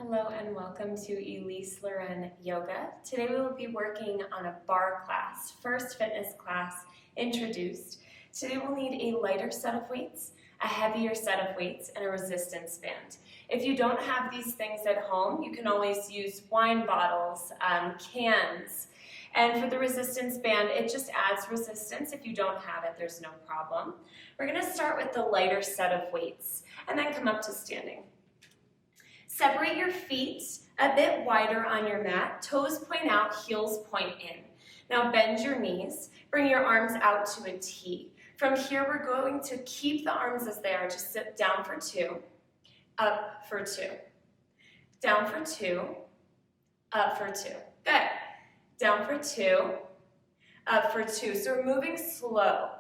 Hello and welcome to Elyse Leren Yoga. Today we will be working on a bar class, first fitness class introduced. Today we'll need a lighter set of weights, a heavier set of weights, and a resistance band. If you don't have these things at home, you can always use wine bottles, cans, and for the resistance band, it just adds resistance. If you don't have it, there's no problem. We're going to start with the lighter set of weights and then come up to standing. Separate your feet a bit wider on your mat. Toes point out, heels point in. Now bend your knees. Bring your arms out to a T. From here, we're going to keep the arms as they are. Just sit down for two, up for two, down for two, up for two. Good. Down for two, up for two. So we're moving slow.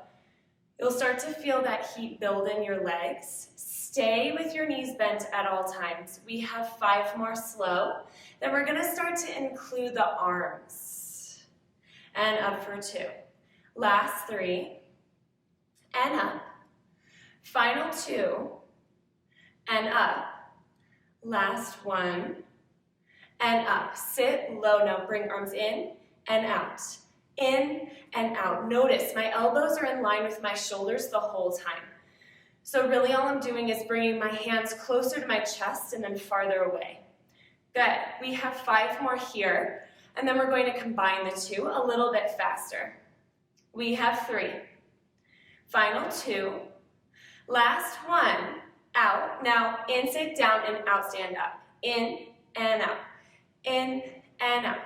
You'll start to feel that heat build in your legs. Stay with your knees bent at all times. We have 5 more slow. Then we're going to start to include the arms. And up for 2. Last 3. And up. Final 2. And up. Last 1. And up. Sit low now. Bring arms in and out. In and out. Notice my elbows are in line with my shoulders the whole time. So really all I'm doing is bringing my hands closer to my chest and then farther away. Good. We have 5 more here, and then we're going to combine the 2 a little bit faster. We have 3. Final 2. Last 1. Out. Now in, sit down, and out, stand up. In and out. In and out.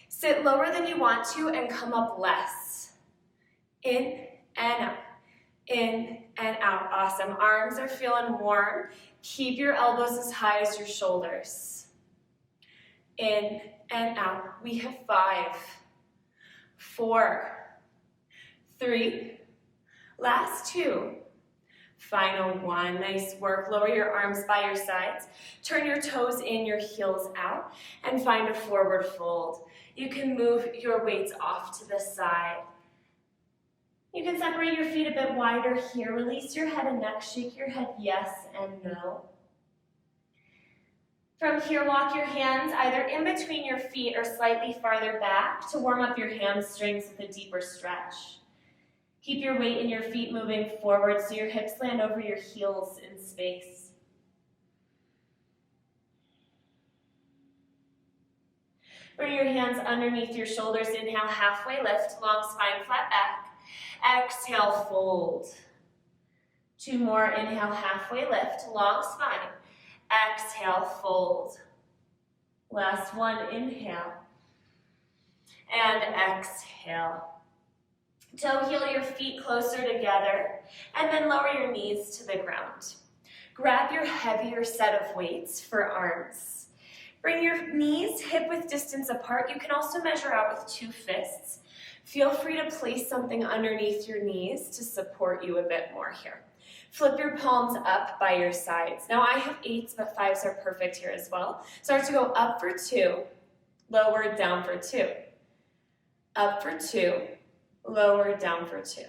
Sit lower than you want to and come up less. In and out. In and out. Awesome. Arms are feeling warm. Keep your elbows as high as your shoulders. In and out. We have 5, 4, 3, last 2, final 1. Nice work. Lower your arms by your sides. Turn your toes in, your heels out, and find a forward fold. You can move your weights off to the side. You can separate your feet a bit wider here. Release your head and neck. Shake your head yes and no. From here, walk your hands either in between your feet or slightly farther back to warm up your hamstrings with a deeper stretch. Keep your weight in your feet moving forward so your hips land over your heels in space. Bring your hands underneath your shoulders. Inhale, halfway lift, long spine, flat back. Exhale, fold. 2 more. Inhale, halfway lift, long spine. Exhale, fold. Last 1, inhale. And exhale. Toe heel your feet closer together, and then lower your knees to the ground. Grab your heavier set of weights for arms. Bring your knees hip-width distance apart. You can also measure out with 2 fists. Feel free to place something underneath your knees to support you a bit more here. Flip your palms up by your sides. Now I have 8s, but 5s are perfect here as well. Start to go up for 2, lower, down for 2. Up for 2, lower, down for 2.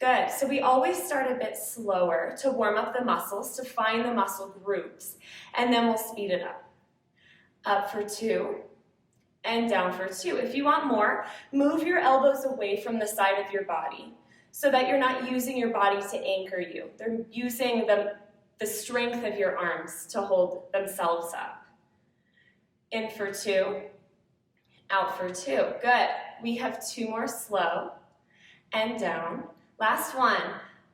Good. So we always start a bit slower to warm up the muscles, to find the muscle groups, and then we'll speed it up. Up for 2. And down for 2. If you want more, move your elbows away from the side of your body so that you're not using your body to anchor you. They're using the strength of your arms to hold themselves up. In for 2, out for 2. Good. We have 2 more slow and down. Last 1,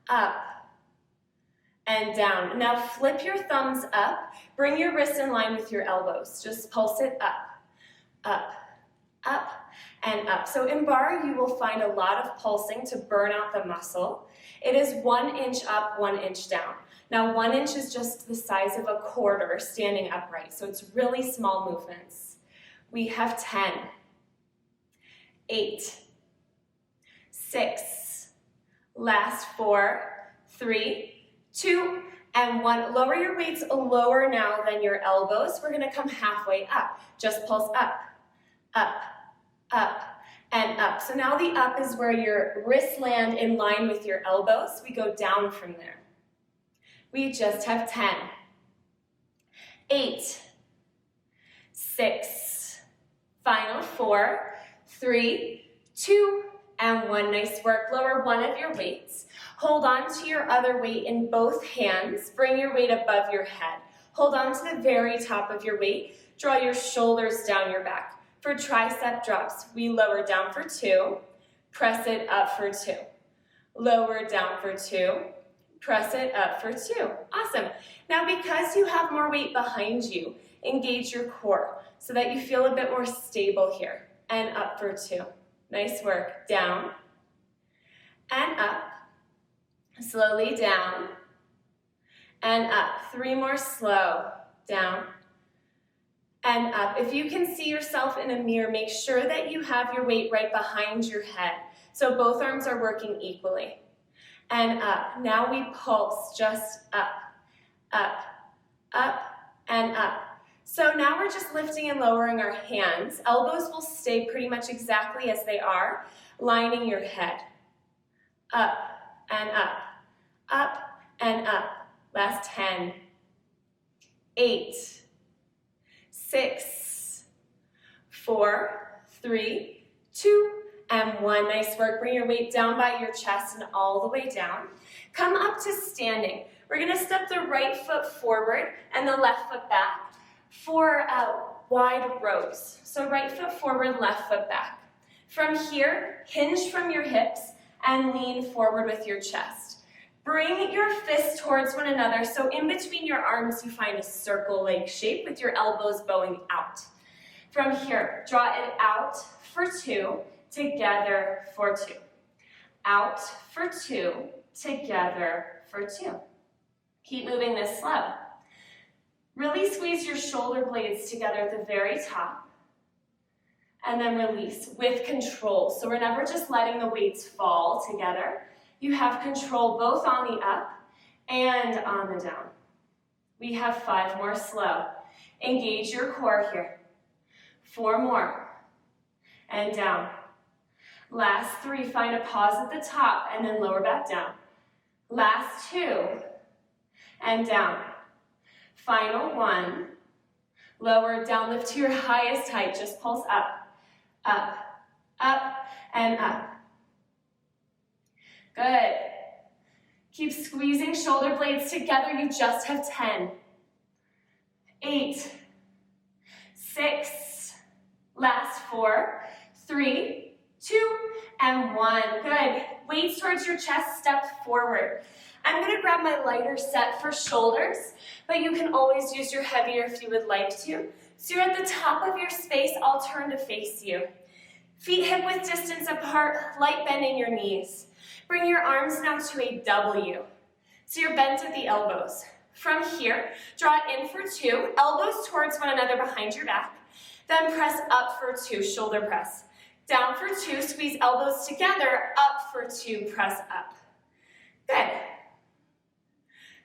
up and down. Now flip your thumbs up. Bring your wrists in line with your elbows. Just pulse it up. Up, up, and up. So in bar, you will find a lot of pulsing to burn out the muscle. It is 1 inch up, 1 inch down. Now 1 inch is just the size of a quarter standing upright, so it's really small movements. We have 10, 8, 6, last 4, 3, 2, and 1. Lower your weights lower now than your elbows. We're going to come halfway up. Just pulse up, up, up, and up. So now the up is where your wrists land in line with your elbows. We go down from there. We just have 10, 8, 6. Final 4, 3, 2, and 1. Nice work. Lower one of your weights. Hold on to your other weight in both hands. Bring your weight above your head. Hold on to the very top of your weight. Draw your shoulders down your back. For tricep drops, we lower down for 2. Press it up for 2. Lower down for 2. Press it up for 2. Awesome. Now because you have more weight behind you, engage your core so that you feel a bit more stable here. And up for 2. Nice work. Down and up. Slowly down and up. 3 more slow. Down and up. If you can see yourself in a mirror, make sure that you have your weight right behind your head so both arms are working equally. And up. Now we pulse just up, up, up, and up. So now we're just lifting and lowering our hands. Elbows will stay pretty much exactly as they are, lining your head. Up and up, up and up. Last 10, 8, 6, 4, 3, 2, and 1. Nice work. Bring your weight down by your chest and all the way down. Come up to standing. We're going to step the right foot forward and the left foot back for wide rows. So right foot forward, left foot back. From here, hinge from your hips and lean forward with your chest. Bring your fists towards one another, so in between your arms you find a circle-like shape with your elbows bowing out. From here, draw it out for 2, together for 2. Out for 2, together for 2. Keep moving this slow. Really squeeze your shoulder blades together at the very top. And then release with control. So we're never just letting the weights fall together. You have control both on the up and on the down. We have 5 more slow. Engage your core here. 4 more. And down. Last 3, find a pause at the top and then lower back down. Last 2. And down. Final 1. Lower, down, lift to your highest height. Just pulse up, up, up, and up. Good. Keep squeezing shoulder blades together. You just have 10. 8, 6, last 4, 3, 2, and 1. Good. Weights towards your chest, step forward. I'm going to grab my lighter set for shoulders, but you can always use your heavier if you would like to. So you're at the top of your space, I'll turn to face you. Feet hip-width distance apart, light bend in your knees. Bring your arms now to a W. So you're bent at the elbows. From here, draw it in for 2, elbows towards one another behind your back. Then press up for 2, shoulder press. Down for 2, squeeze elbows together, up for 2, press up. Good.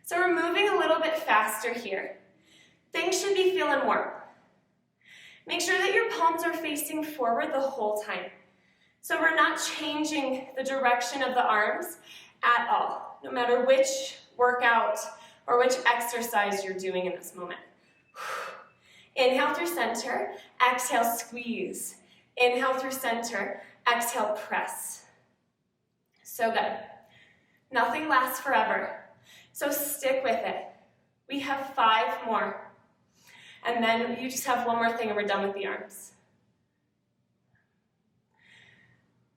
So we're moving a little bit faster here. Things should be feeling warm. Make sure that your palms are facing forward the whole time. So we're not changing the direction of the arms at all, no matter which workout or which exercise you're doing in this moment. Inhale through center, exhale, squeeze. Inhale through center, exhale, press. So good. Nothing lasts forever, so stick with it. We have 5 more. And then you just have one more thing and we're done with the arms.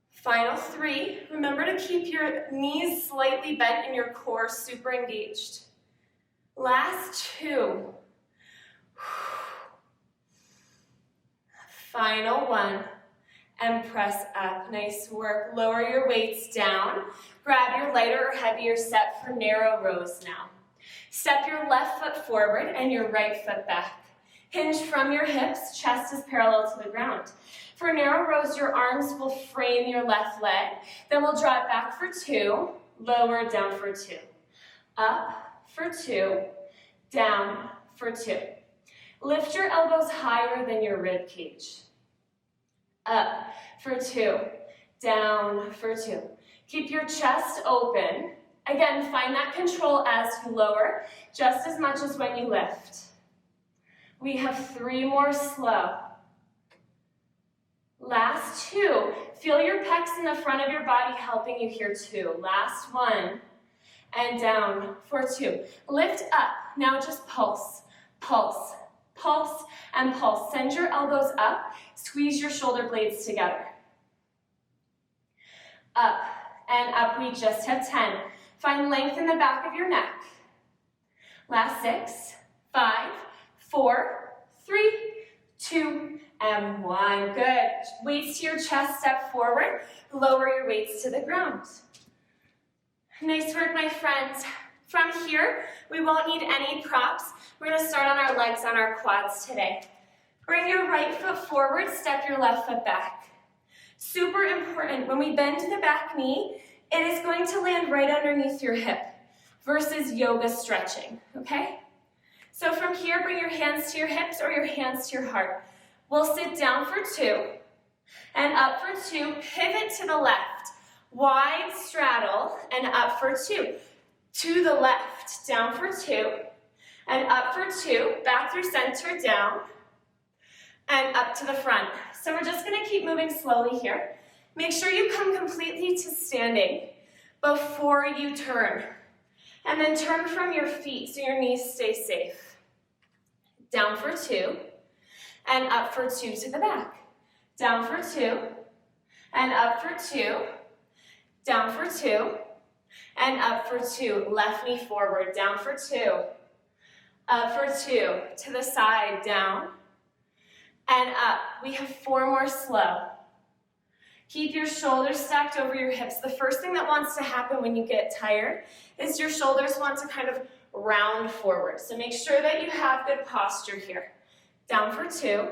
Final 3, remember to keep your knees slightly bent and your core super engaged. Last 2. Final 1, and press up. Nice work. Lower your weights down. Grab your lighter or heavier set for narrow rows now. Step your left foot forward and your right foot back. Hinge from your hips, chest is parallel to the ground. For narrow rows, your arms will frame your left leg. Then we'll draw it back for 2, lower, down for 2. Up for 2, down for 2. Lift your elbows higher than your rib cage. Up for 2, down for 2. Keep your chest open. Again, find that control as you lower, just as much as when you lift. We have 3 more slow. Last 2. Feel your pecs in the front of your body helping you here 2. Last 1. And down for 2. Lift up. Now just pulse, pulse, pulse, and pulse. Send your elbows up. Squeeze your shoulder blades together. Up and up. We just have 10. Find length in the back of your neck. Last 6, 5, 4, 3, 2, and 1. Good. Weights to your chest, step forward. Lower your weights to the ground. Nice work, my friends. From here, we won't need any props. We're going to start on our legs, on our quads today. Bring your right foot forward, step your left foot back. Super important, when we bend the back knee, it is going to land right underneath your hip versus yoga stretching, okay? So from here, bring your hands to your hips or your hands to your heart. We'll sit down for 2 and up for 2. Pivot to the left. Wide straddle and up for 2. To the left, down for 2 and up for 2. Back through center, down and up to the front. So we're just going to keep moving slowly here. Make sure you come completely to standing before you turn. And then turn from your feet so your knees stay safe. Down for 2 and up for 2 to the back. Down for 2 and up for 2. Down for 2 and up for 2. Left knee forward, down for 2. Up for 2, to the side, down and up. We have 4 more slow. Keep your shoulders stacked over your hips. The first thing that wants to happen when you get tired is your shoulders want to kind of round forward. So make sure that you have good posture here. Down for 2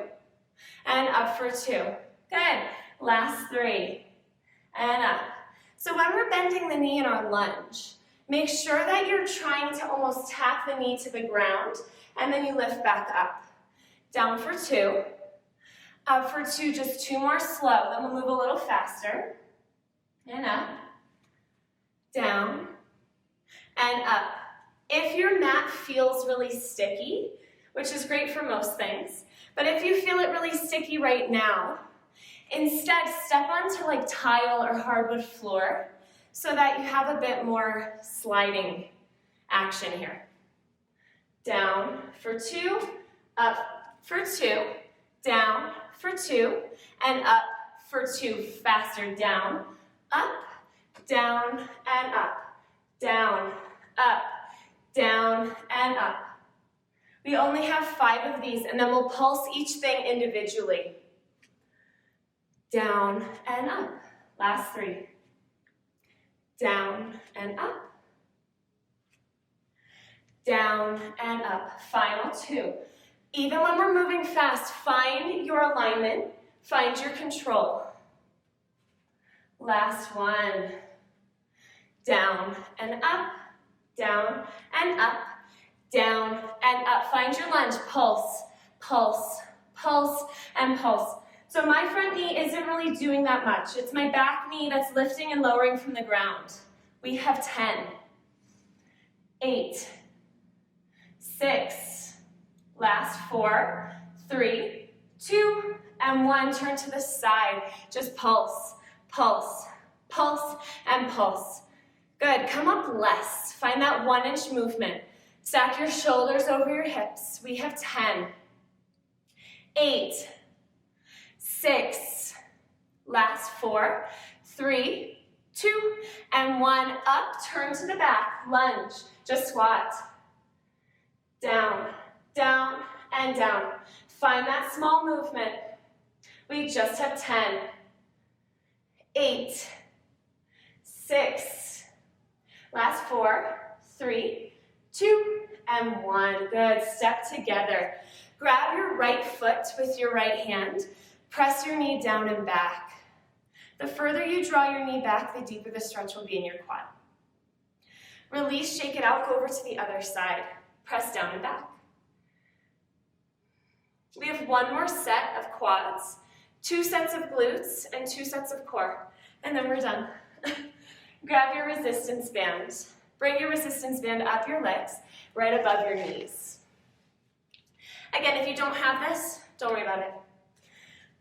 and up for 2. Good. Last 3 and up. So when we're bending the knee in our lunge, make sure that you're trying to almost tap the knee to the ground and then you lift back up. Down for 2. Up for 2, just 2 more slow. Then we'll move a little faster. And up, down, and up. If your mat feels really sticky, which is great for most things, but if you feel it really sticky right now, instead step onto like tile or hardwood floor so that you have a bit more sliding action here. Down for 2, up for 2, down for 2, and up for 2. Faster, down, up, down, and up, down, up, down, and up. We only have 5 of these, and then we'll pulse each thing individually. Down and up. Last 3. Down and up. Down and up. Final 2. Even when we're moving fast, find your alignment, find your control. Last 1. Down and up, down and up, down and up. Find your lunge. Pulse, pulse, pulse, and pulse. So my front knee isn't really doing that much. It's my back knee that's lifting and lowering from the ground. We have 10, 8, 6, last 4, 3, 2, and 1. Turn to the side. Just pulse, pulse, pulse, and pulse. Good. Come up less. Find that 1-inch movement. Stack your shoulders over your hips. We have 10, 8, 6, last 4, 3, 2, and 1. Up, turn to the back, lunge, just squat. Down, down, and down. Find that small movement. We just have 10, 8, 6, last 4, 3, 2, and 1. Good. Step together. Grab your right foot with your right hand. Press your knee down and back. The further you draw your knee back, the deeper the stretch will be in your quad. Release, shake it out, go over to the other side. Press down and back. We have 1 more set of quads, 2 sets of glutes, and 2 sets of core. And then we're done. Grab your resistance band. Bring your resistance band up your legs, right above your knees. Again, if you don't have this, don't worry about it.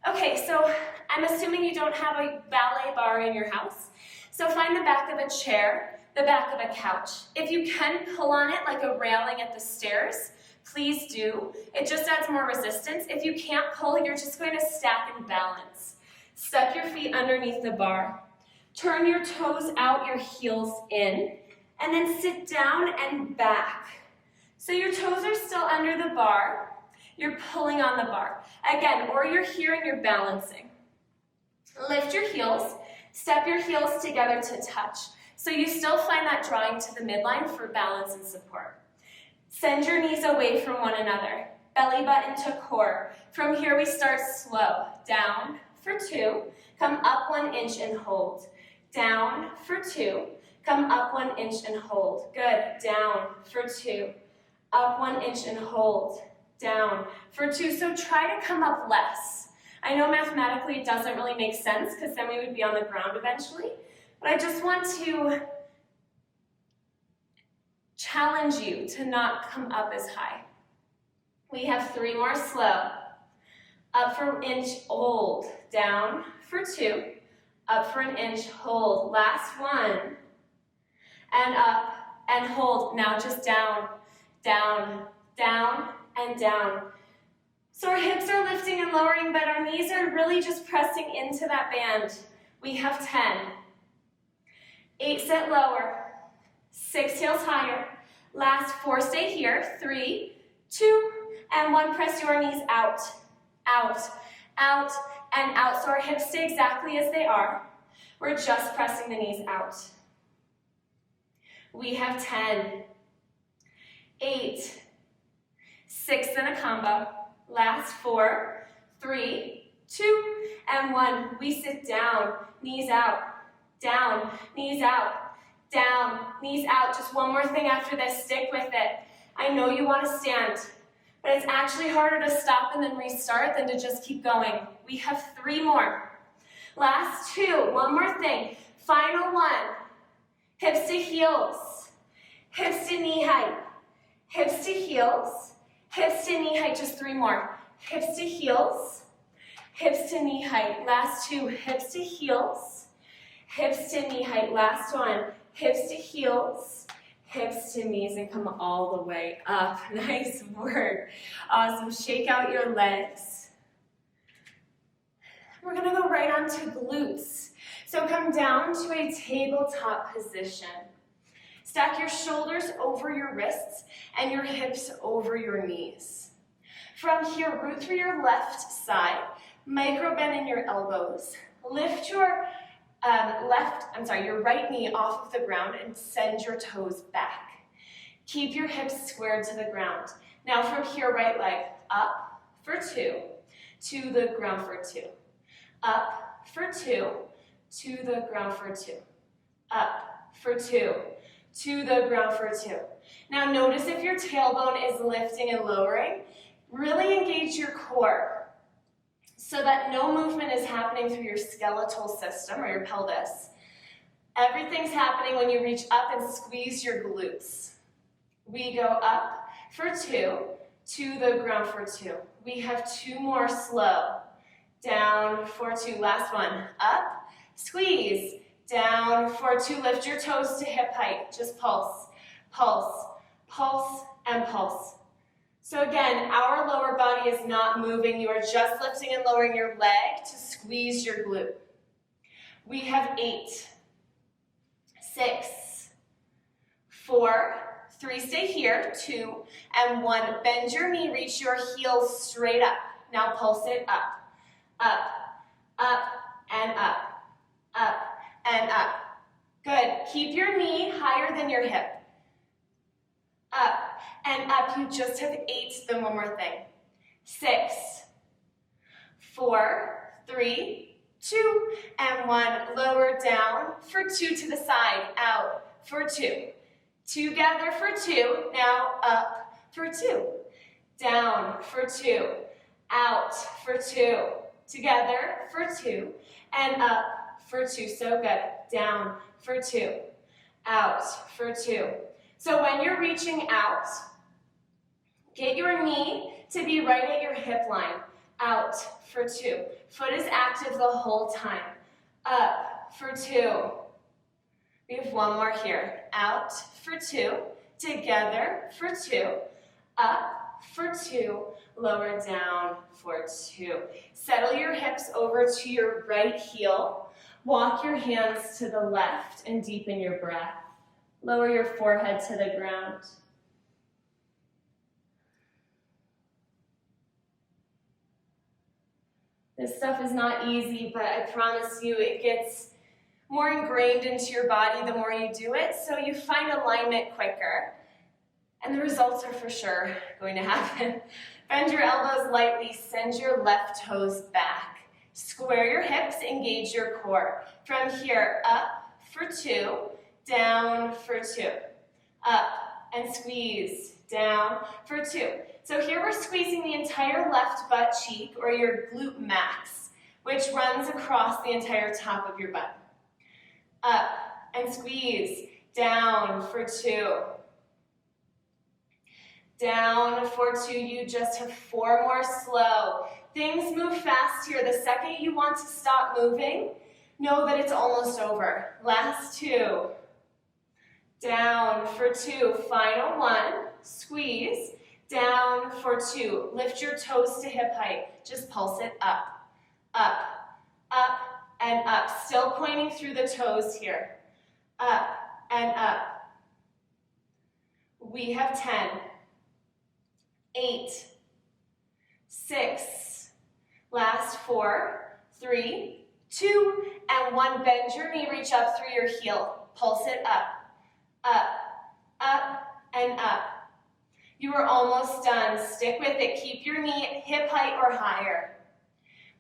Okay, so I'm assuming you don't have a ballet bar in your house. So find the back of a chair, the back of a couch. If you can pull on it like a railing at the stairs, please do. It just adds more resistance. If you can't pull, you're just going to stack and balance. Step your feet underneath the bar. Turn your toes out, your heels in, and then sit down and back. So your toes are still under the bar. You're pulling on the bar. Again, or you're here and you're balancing. Lift your heels. Step your heels together to touch. So you still find that drawing to the midline for balance and support. Send your knees away from one another. Belly button to core. From here we start slow. Down for 2. Come up 1 inch and hold. Down for 2. Come up 1 inch and hold. Good. Down for 2. Up 1 inch and hold. Down for 2. So try to come up less. I know mathematically it doesn't really make sense because then we would be on the ground eventually, but I just want to challenge you to not come up as high. We have 3 more slow. Up for 1 inch, hold. Down for 2. Up for 1 inch, hold. Last 1. And up and hold. Now just down, down, down, and down. So our hips are lifting and lowering, but our knees are really just pressing into that band. We have 10. 8, sit lower. 6, heels higher. Last 4, stay here. 3, 2, and 1, press your knees out, out, out, and out. So our hips stay exactly as they are. We're just pressing the knees out. We have 10, 8, 6 in a combo. Last 4, 3, 2, and 1. We sit down, knees out, down, knees out, down, knees out. Just one more thing after this, stick with it. I know you want to stand, but it's actually harder to stop and then restart than to just keep going. We have 3 more. Last 2, one more thing. Final 1, hips to heels, hips to knee height, hips to heels, hips to knee height, just 3 more. Hips to heels, hips to knee height. Last 2, hips to heels, hips to knee height. Last 1, hips to heels, hips to knees, and come all the way up. Nice work. Awesome. Shake out your legs. We're going to go right on to glutes. So come down to a tabletop position. Stack your shoulders over your wrists and your hips over your knees. From here, root through your left side, micro bend in your elbows. Lift your your right knee off of the ground and send your toes back. Keep your hips squared to the ground. Now from here, right leg up for 2, to the ground for 2. Up for 2, to the ground for 2. Up for 2. To the ground for 2. Now notice if your tailbone is lifting and lowering, really engage your core so that no movement is happening through your skeletal system or your pelvis. Everything's happening when you reach up and squeeze your glutes. We go up for 2, to the ground for 2. We have 2 more slow. Down for 2, last 1. Up, squeeze. Down for 2, lift your toes to hip height. Just pulse, pulse, pulse, and pulse. So again, our lower body is not moving. You are just lifting and lowering your leg to squeeze your glute. We have 8, 6, 4, 3, stay here, 2, and 1. Bend your knee, reach your heels straight up. Now pulse it up, up, up, and up, up, and up. Good. Keep your knee higher than your hip. Up and up. You just have 8. Then one more thing. 6, 4, 3, 2, and 1. Lower down for 2 to the side. Out for 2. Together for 2. Now up for 2. Down for 2. Out for 2. Together for 2. And up for 2. So good. Down for 2. Out for 2. So when you're reaching out, Get your knee to be right at your hip line. Out for 2. Foot is active the whole time. Up for 2. We have one more here. Out for 2. Together for 2. Up for 2. Lower down for 2. Settle your hips over to your right heel. Walk your hands to the left and deepen your breath. Lower your forehead to the ground. This stuff is not easy, but I promise you it gets more ingrained into your body the more you do it, so you find alignment quicker. And the results are for sure going to happen. Bend your elbows lightly, send your left toes back. Square your hips, engage your core. From here, up for 2, down for 2. Up and squeeze, down for 2. So here we're squeezing the entire left butt cheek, or your glute max, which runs across the entire top of your butt. Up and squeeze, down for 2. Down for 2, you just have 4 more slow. Things move fast here. The second you want to stop moving, know that it's almost over. Last 2. Down for 2, final 1, squeeze. Down for 2, lift your toes to hip height. Just pulse it up, up, up, and up. Still pointing through the toes here. Up and up. We have 10. 8, 6, last 4, 3, 2, and 1. Bend your knee, reach up through your heel. Pulse it up, up, up, and up. You are almost done. Stick with it. Keep your knee hip height or higher.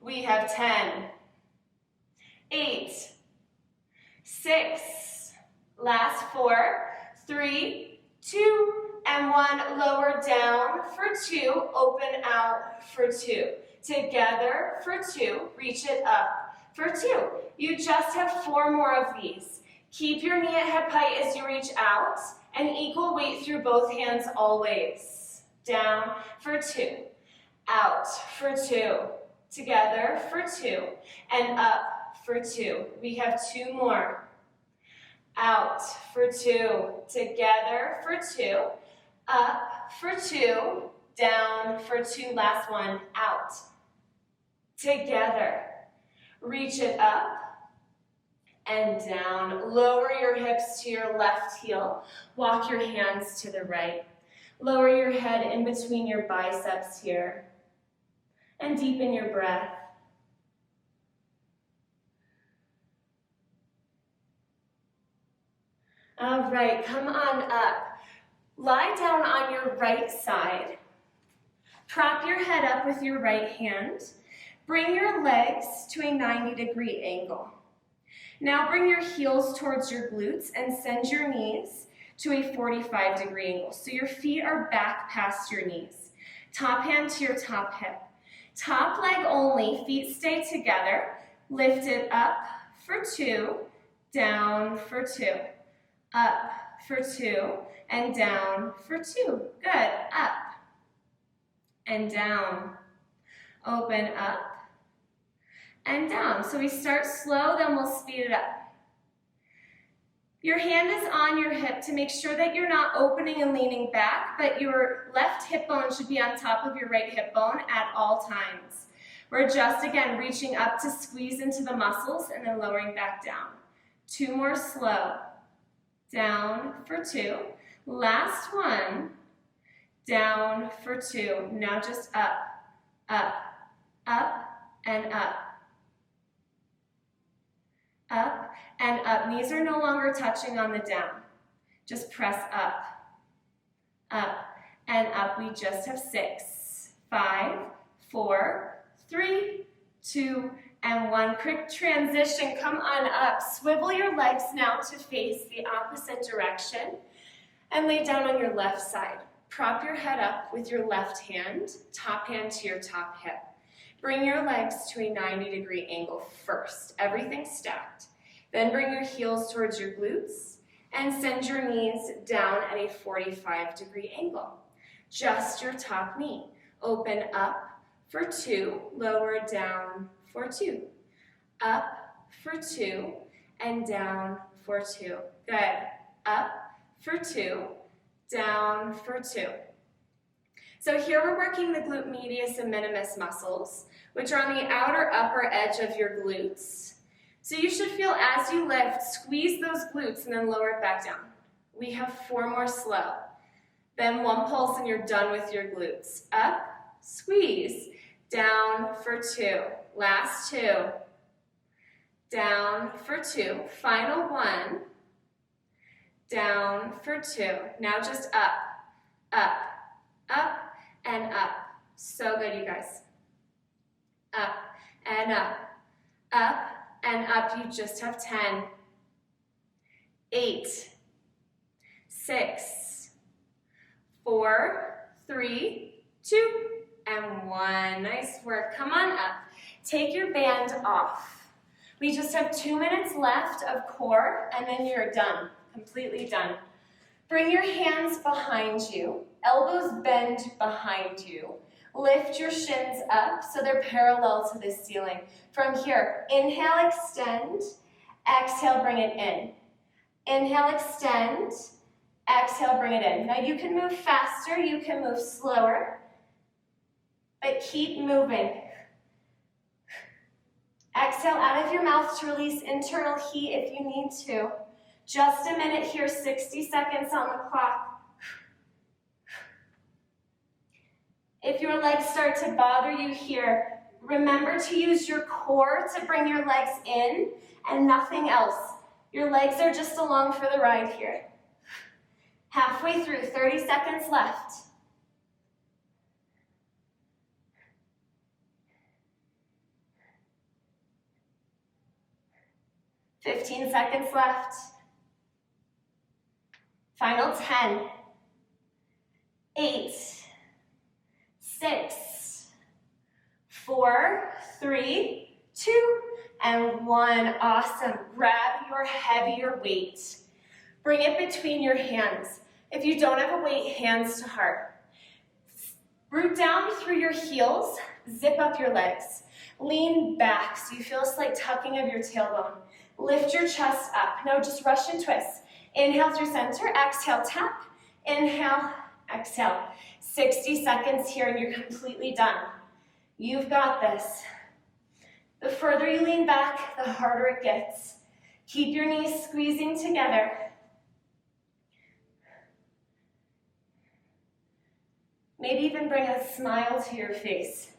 We have 10, 8, 6, last 4, 3, 2, and 1. Lower down for 2, open out for 2. Together for 2, reach it up for 2. You just have 4 more of these. Keep your knee at hip height as you reach out, and equal weight through both hands always. Down for 2, out for 2, together for 2, and up for 2. We have 2 more. Out for 2, together for 2, up for 2, down for 2, last 1, out. Together, reach it up and down. Lower your hips to your left heel. Walk your hands to the right. Lower your head in between your biceps here. And deepen your breath. All right, come on up. Lie down on your right side. Prop your head up with your right hand. Bring your legs to a 90-degree angle. Now bring your heels towards your glutes and send your knees to a 45-degree angle. So your feet are back past your knees. Top hand to your top hip. Top leg only, feet stay together. Lift it up for 2, down for 2. Up for 2, and down for 2. Good, up and down. Open up and down. So we start slow, then we'll speed it up. Your hand is on your hip to make sure that you're not opening and leaning back, but your left hip bone should be on top of your right hip bone at all times. We're just, again, reaching up to squeeze into the muscles and then lowering back down. 2 more slow. Down for 2. Last 1. Down for 2. Now just up, up, up, and up. Up and up. Knees are no longer touching on the down. Just press up, up, and up. We just have 6, 5, 4, 3, 2, and 1. Quick transition. Come on up. Swivel your legs now to face the opposite direction and lay down on your left side. Prop your head up with your left hand, top hand to your top hip. Bring your legs to a 90-degree angle first, everything stacked. Then bring your heels towards your glutes and send your knees down at a 45-degree angle. just your top knee. Open up for 2, lower down for 2. Up for 2, and down for 2. Good. Up for 2, down for 2. So here we're working the glute medius and minimus muscles, which are on the outer upper edge of your glutes. So you should feel as you lift, squeeze those glutes and then lower it back down. We have 4 more slow. Then 1 pulse and you're done with your glutes. Up, squeeze, down for 2. Last 2. Down for 2. Final 1. Down for 2. Now just up, up, up, and up. So good, you guys. Up and up, up and up. You just have 10, 8, 6, 4, 3, 2, and 1. Nice work. Come on up. Take your band off. We just have 2 minutes left of core, and then you're done, completely done. Bring your hands behind you, elbows bend behind you. Lift your shins up so they're parallel to the ceiling. From here, inhale, extend, exhale, bring it in. Inhale, extend, exhale, bring it in. Now you can move faster, you can move slower, but keep moving. Exhale out of your mouth to release internal heat if you need to. Just a minute here, 60 seconds on the clock. If your legs start to bother you here, remember to use your core to bring your legs in and nothing else. Your legs are just along for the ride here. Halfway through, 30 seconds left. "15 seconds left. Final 10, 8, 6, 4, 3, 2, and 1. Awesome. Grab your heavier weight. Bring it between your hands. If you don't have a weight, hands to heart. Root down through your heels. Zip up your legs. Lean back so you feel a slight tucking of your tailbone. Lift your chest up. Now just rush and twist. Inhale through center. Exhale, tap. Inhale, exhale. 60 seconds here and you're completely done. You've got this. The further you lean back, the harder it gets. Keep your knees squeezing together. Maybe even bring a smile to your face.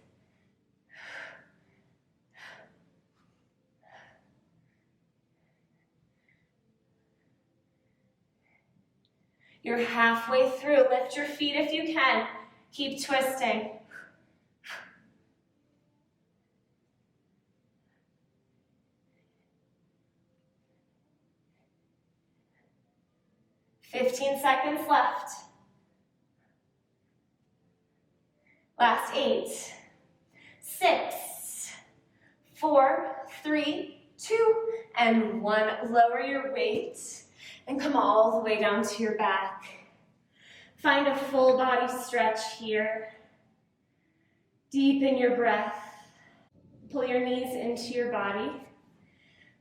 You're halfway through. Lift your feet if you can. Keep twisting. "15 seconds left. Last 8, 6, 4, 3, 2, and 1. Lower your weight and come all the way down to your back. Find a full body stretch here. Deepen your breath. Pull your knees into your body.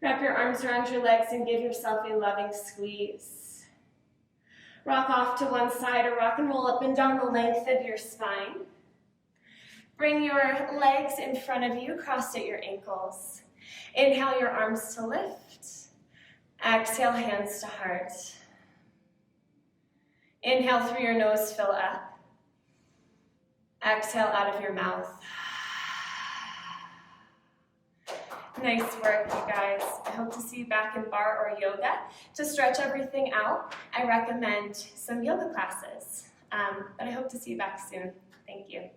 Wrap your arms around your legs and give yourself a loving squeeze. Rock off to one side or rock and roll up and down the length of your spine. Bring your legs in front of you, crossed at your ankles. Inhale your arms to lift. Exhale, hands to heart. Inhale through your nose, fill up. Exhale out of your mouth. Nice work, you guys. I hope to see you back in barre or yoga. To stretch everything out, I recommend some yoga classes. But I hope to see you back soon. Thank you.